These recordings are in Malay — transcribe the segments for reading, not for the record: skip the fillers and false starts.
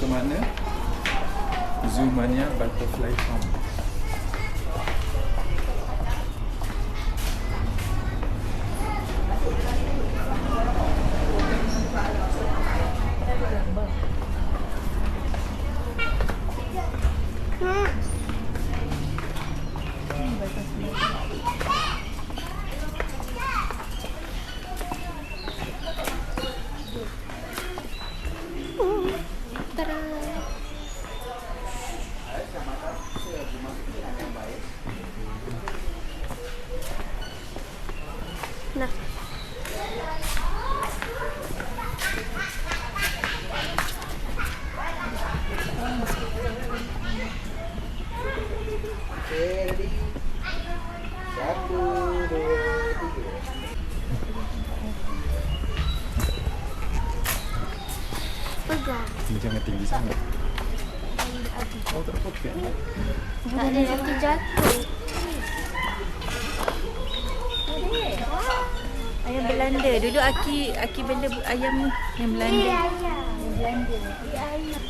mana? Zoomania Butterfly Farm. Nah. Okay, ready? 1, 2, 3. Pegang. Jangan tinggi sangat. Oh, tak ada poket. Tak ada nanti jatuh. Ayam Belanda. Dulu Aki bela ayam ni yang Belanda. Yang Belanda. Ayam.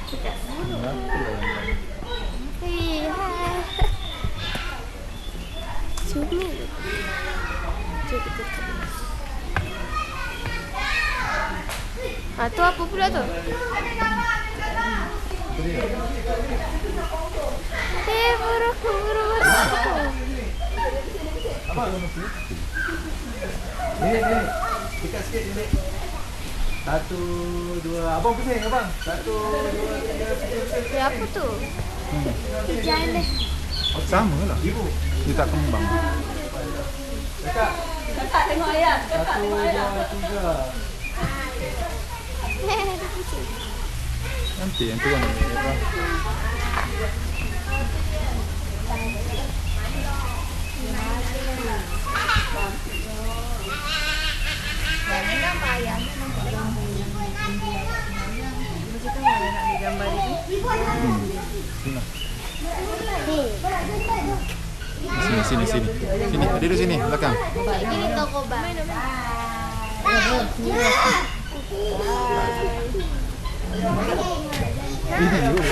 Tidak buruk. Hai. Cumi. Cuba kita tengok. Tu apa pula tu? Buruk. Apa? Nenek. Dekat sikit nenek. 1, 2. Abang pusing abang. 1, 2, 3. Apa tu? Ikan deh. Oh, sama lah. Ibu. Dia tak kembang. Dekat. Kakak tengok ayam. 1, 2, 3. Ada kucing. Nanti yang tu kan. Gambar ayam. Kita mana nak ambil gambar ni? Sini. Sini, dia duduk sini, belakang. Ini toko bang. Ini dulu. Ini.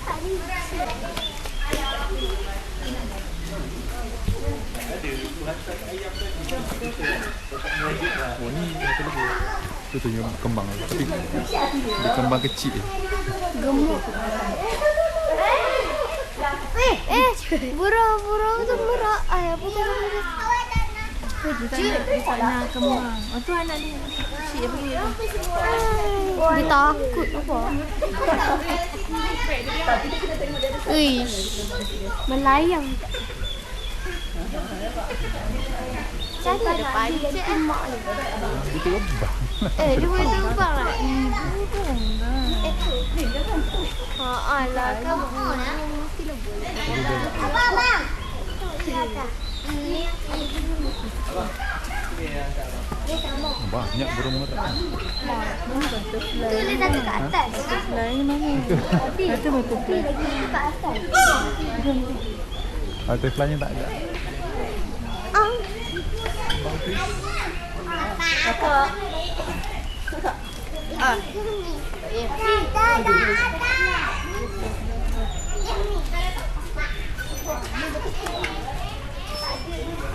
Kamu tanya. Oh, ni apa lagi? Tu kembang. Tapi dia kembang kecil. Gemuk. Burung tu murah. Apa tu? Kecil. Sana kembang. Oh tu anak dia. Kecil apa dia? Dia takut apa? Uish. Melayang. Cari ada pancit mak ni. Dia terbang. Dia boleh terbang lah. Alah, kamu mestilah boleh. Abang. Banyak burung merah. Tulis satu kat atas. Lain mana? Satu butterfly. Lagi kat atas. Butterfly-nya tak ada. Kakak.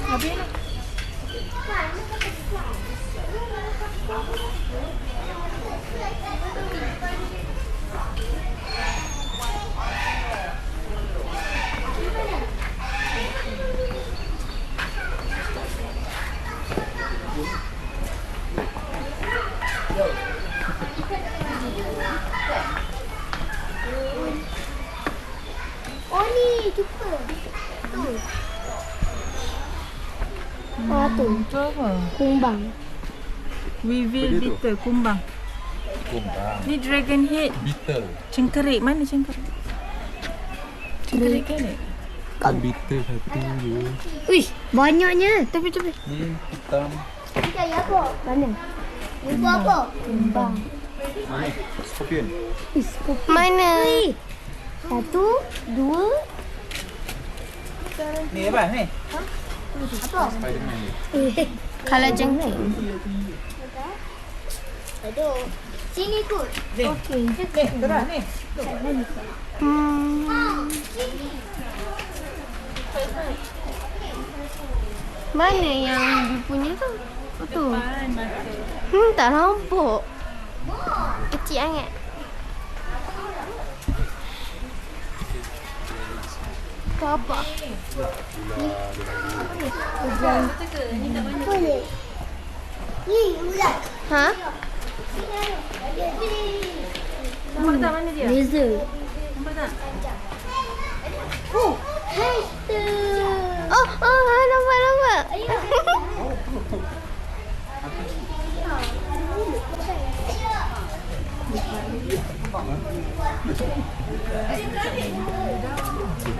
Habis nak. Oh ni, jumpa. Tu. Tu. Tu apa? Kumbang. Weevil Apa dia tu? beetle, kumbang. Kumbang. Ni dragon head. Beetle. Cengkerik, mana cengkerik? Cengkerik kan ni? Kan beetle satu je. Wih, banyaknya. Tapi. Ni hitam. Ini kayak apa? Mana? Itu apa? Kumbang. Mana? Scorpion. Mana? 1, 2. Ni apa ni? Spiderman ni. Kalau jengking. Aduh. Sini kot. Okey. Terang ni. Mana yang dia punya tu? Tu. Tak nampak. Kecil sangat. Kau apa? Ha? Nampak tak mana dia? Laser. Nampak tak? Oh, hamster. Oh, nampak.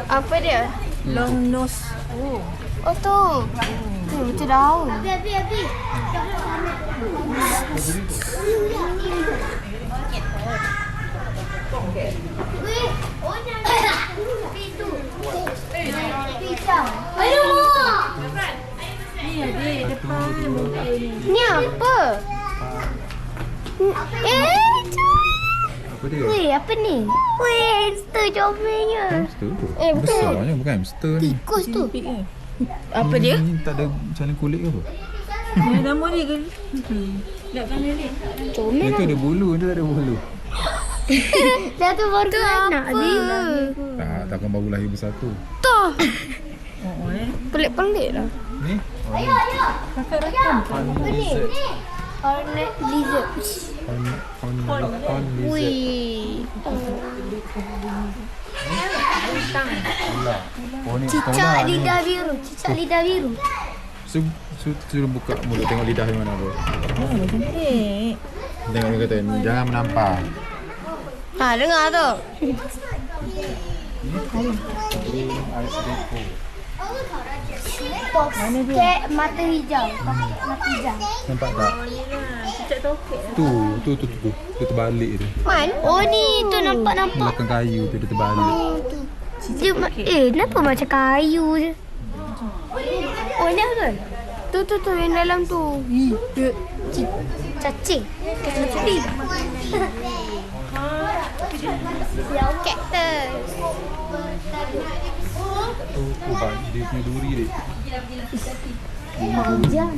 Apa dia? Long nose. Oh. Oh tu. Tu macam daun. Abi. Ni ada depan muka ni. Ni apa? Apa dia? Weh, apa ni? Weh, hamster comelnya. Hamster tu? Betul. Besarnya bukan hamster ni. Tikus tu. Apa dia? Ni tak ada macam kulit ke apa? Nama dia ke? Tak mana dia? Comel Yang tu ada bulu, dia tak ada bulu. Dah tu baru anak ni. Takkan baru lahir bersatu. Tuh. Oh, Pelik-pelik lah. Ni? Ayo. Horny lizard. Hornet lizard. Horny lizard. Wih. Ular. Oh ni Cicak ular ni. lidah biru. Suruh buka mulut tengok lidah di mana tu. cantik. Tengok dia kata jangan menampar. Ha, dengar tu. Green ice gecko. Kek mata hijau. Mata hijau. Nampak tak? Cicak tokek. Tu. Dia terbalik tu. Man? Oh ni tu nampak. Belakang kayu tu dia terbalik. Dia kenapa macam kayu je? Oh ni apa? Tu yang dalam tu. Cacing. Cacing. Cactus. Tu dia punya duri dia. Panjang.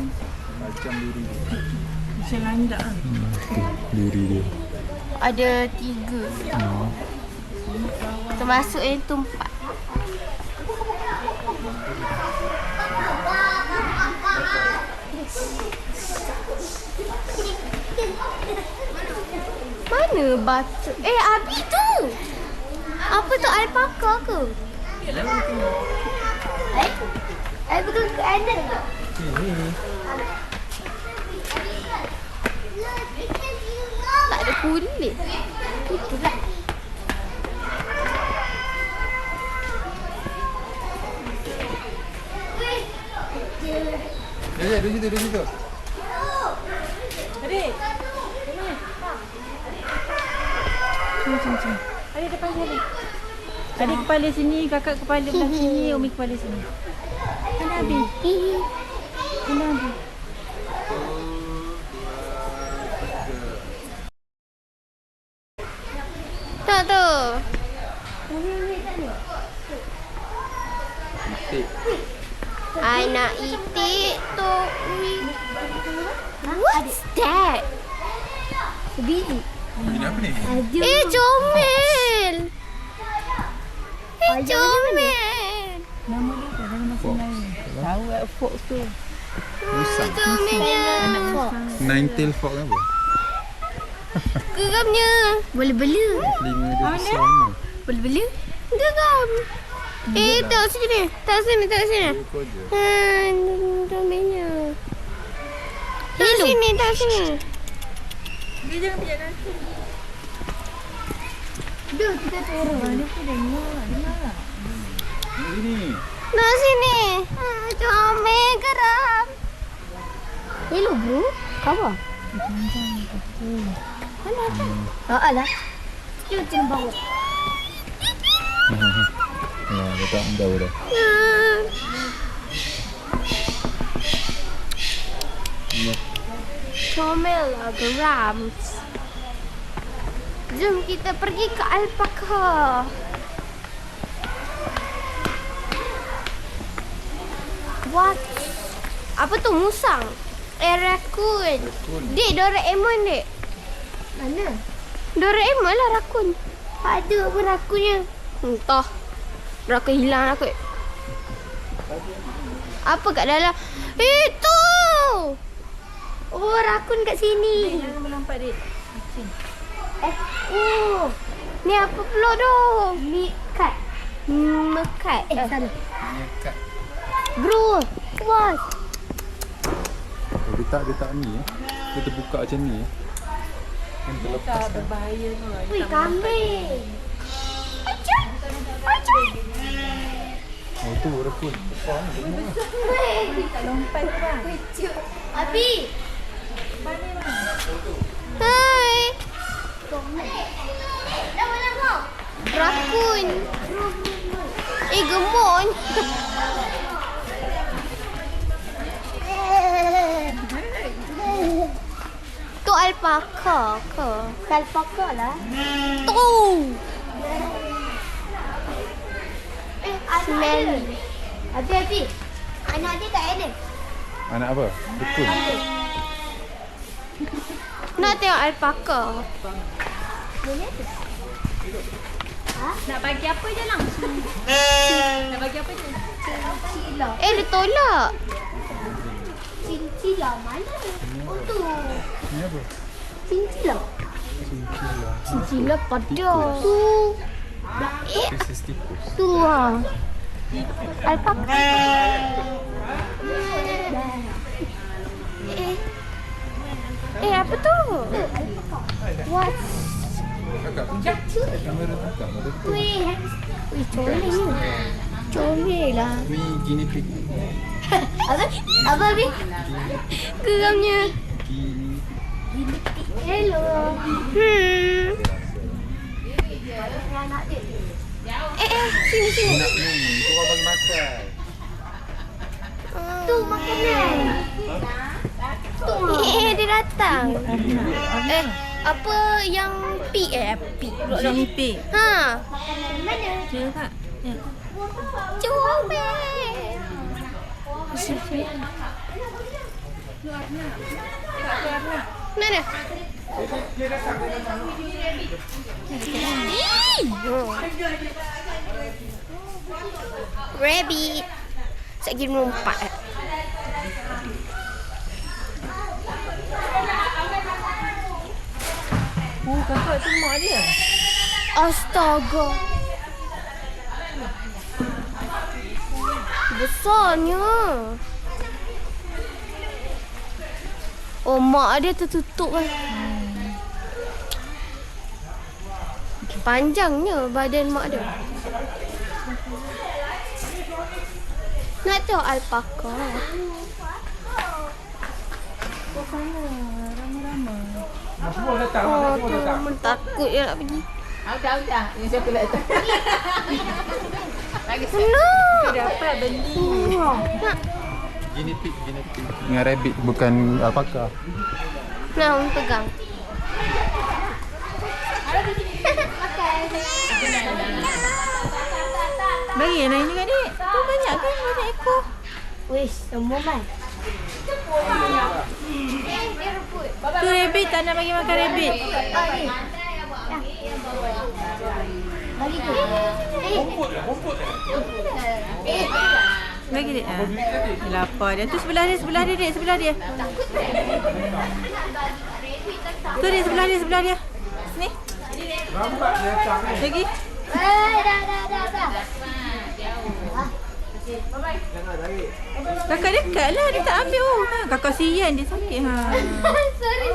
Macam duri dia. Macam landak. Tu duri dia. Ada 3. Termasuk yang tu 4. Mana batu? Abi tu. Apa tu, alpaka ke? Betul ke ada ke? Tak ada kulit. Itulah. Ya, di situ. Adik. Sini. Adik depan sini. Adik kepala sini, kakak kepala belah sini, Umi kepala sini. Mana Abi? Mana Abi? Tak tu. Itik. Anak itik tu. What's that? Biji. Ini apa ni? Comel. Comel. Nama dia apa? Nama masing lain. Tahu fork tu. Usang. Comelnya. Nine-tail fox apa? Geramnya. Boleh bela. Telinga dia besar ni. Boleh bela. Geram. Tak sini. Tak sini. Ekor je. Comelnya. Tak sini. Dia jangan pijak kaki. Duh, kita turun. Mana pun dengar lah. Ini. Nah sini. Comel geram. Hello bro. Khabar? Mana ada? Alah. Dia macam bawah. Nah, dia tak jauh dah. Ya. Comel lah geram. Jom kita pergi ke alpaka. What? Apa tu musang? Rakun. Dek, Doraemon dek. Mana? Doraemon lah rakun. Ada apa rakunnya? Entah. Rakun hilang lah kot. Apa kat dalam? Itu! Oh, rakun kat sini. Jangan melompat, Dik. Oh. Ni apa pula tu? Mekat. Mekat. Salah. Nyekat. Bro, was. Oh, dia tak ni Dia terbuka macam ni Yang terlepas Tak berbahaya kot. Wih, kambing. Acah. Acah. Oh tu rakun. Lompat tu bang. Abi. Hai. Rakun. Gemuk. Tu alpaka ke? Alpaka lah. Tu. Smelly. Abi. Anak dia tak ada. Anak apa? Rakun. Nak tengok alpaka. Nak bagi apa je langsung? Nak bagi apa je? Cincila. Dia tolak. Cincila mana? Oh tu. Ni apa? Cincila. Cincila. Cincila pada. Tu. Pisces tikus. Tu ha. Alpaka. Apa tu? What? Kakak tunjuk. Kamera kakak betul. Wih, comel ni. Comel lah. Ni guinea pig. Apa Abi? Geramnya. Guinea. Hello. Sini. Nak ni. Tu orang bagi makan. Tu makanan. Dia datang. Apa yang pig pig. Guinea pig. Ha. Ya kak. Ya. Comel. Mana? Rabbit. Saya pergi melompat. Kakak tu mak dia. Astaga. Besarnya. Oh, mak dia tertutup kan. Panjangnya badan mak dia. Nak tengok alpaka. Semua datang. Oh, tu takut je nak pergi. Udah. Yang siapa nak datang? Nak. Dapat beli. Nak. Guinea pig. Dengan rabbit bukan alpaka. Nak orang pegang. Bagi yang lain juga, Dik. Tu banyak kan? Banyak ekor. Wish, semua kan? Tu rabbit, tak nak bagi makan rabbit. Bagi tu. Bagi Dik. Lapar dia. Tu sebelah dia, Dik. Sebelah dia. Tu Dik, sebelah dia. Sini. Lambat dia datang ni. Lagi. Dah. Jangan lari. Kakak dekat lah. Dia tak ambil. Oh, kakak sian. Dia sakit. Sorry.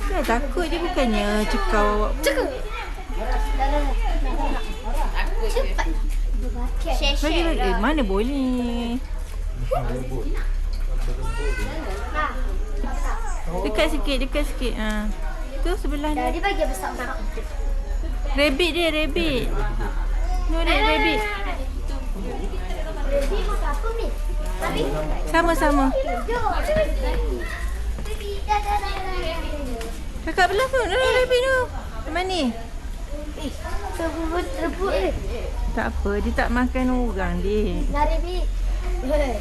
Dia takut. Dia bukannya cekau awak. Cukup. Cepat. Bagi. Mana boleh. Dekat sikit. Tu sebelah dia. Dia bagi besar. Rabbit dia. No, ni rabbit. Baby makan apa ni? Babi. Sama-sama. Jom. Baby. Dah. Kakak belah tu. Dah rabbit tu. Mana ni? Rebut ni. Tak apa, dia tak makan orang dia. Lari bi. Dah.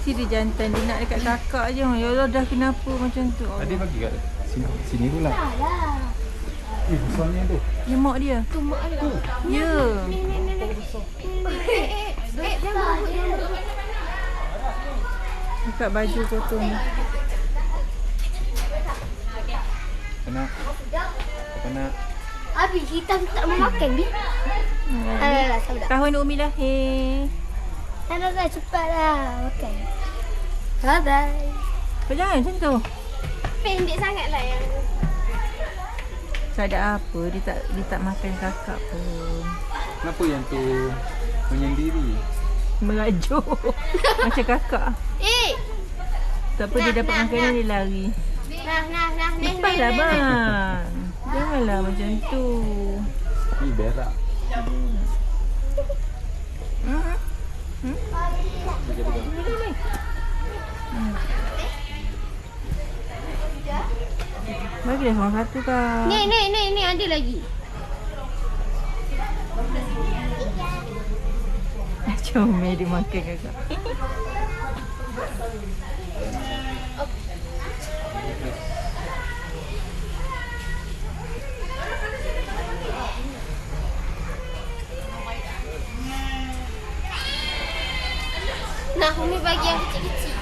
Si dia jantan, dia nak dekat kakak je. Ya Allah, dah kenapa macam tu? Adik bagi kat sini pula. Dah lah. Besarnya tu. Ya, mak dia. Tu mak dia. Ya. Ni. Jangan. Dekat baju kotor ni. Kena. Abi, hitam tak mau makan bi. Alah, sabar. Tahun Umi lahir. Dah, cepatlah makan. Bye-bye. Kau jangan macam tu. Pendek sangatlah yang Tak ada apa, dia tak makan kakak pun. Kenapa yang tu menyendiri? Merajuk. Macam kakak. Tak apa, dia dapat makanan dia lari. Nah. Lepaslah bang. Janganlah macam tu. Ni berak. Ni. Bagilah seorang satu kak. Ni ada lagi. Comel dia makan kakak. Nah, Umi bagi yang kecil-kecil.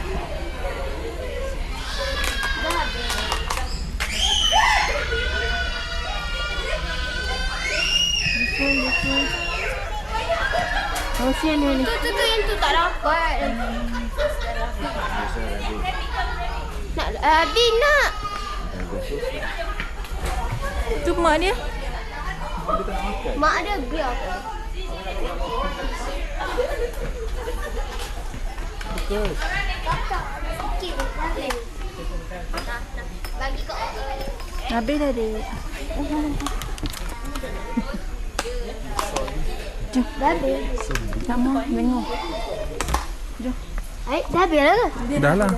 Dah habis. This one. Oh, sian dia ni. Tu yang tu tak dapat. Nak habis nak. Tu mak dia. Mak ada biar tu. Kakak sikit habis. Nah. Bagi kau. Habis dah dek. Dah habis. Tak mau tengok. Dah habis lah ke? Dah lah.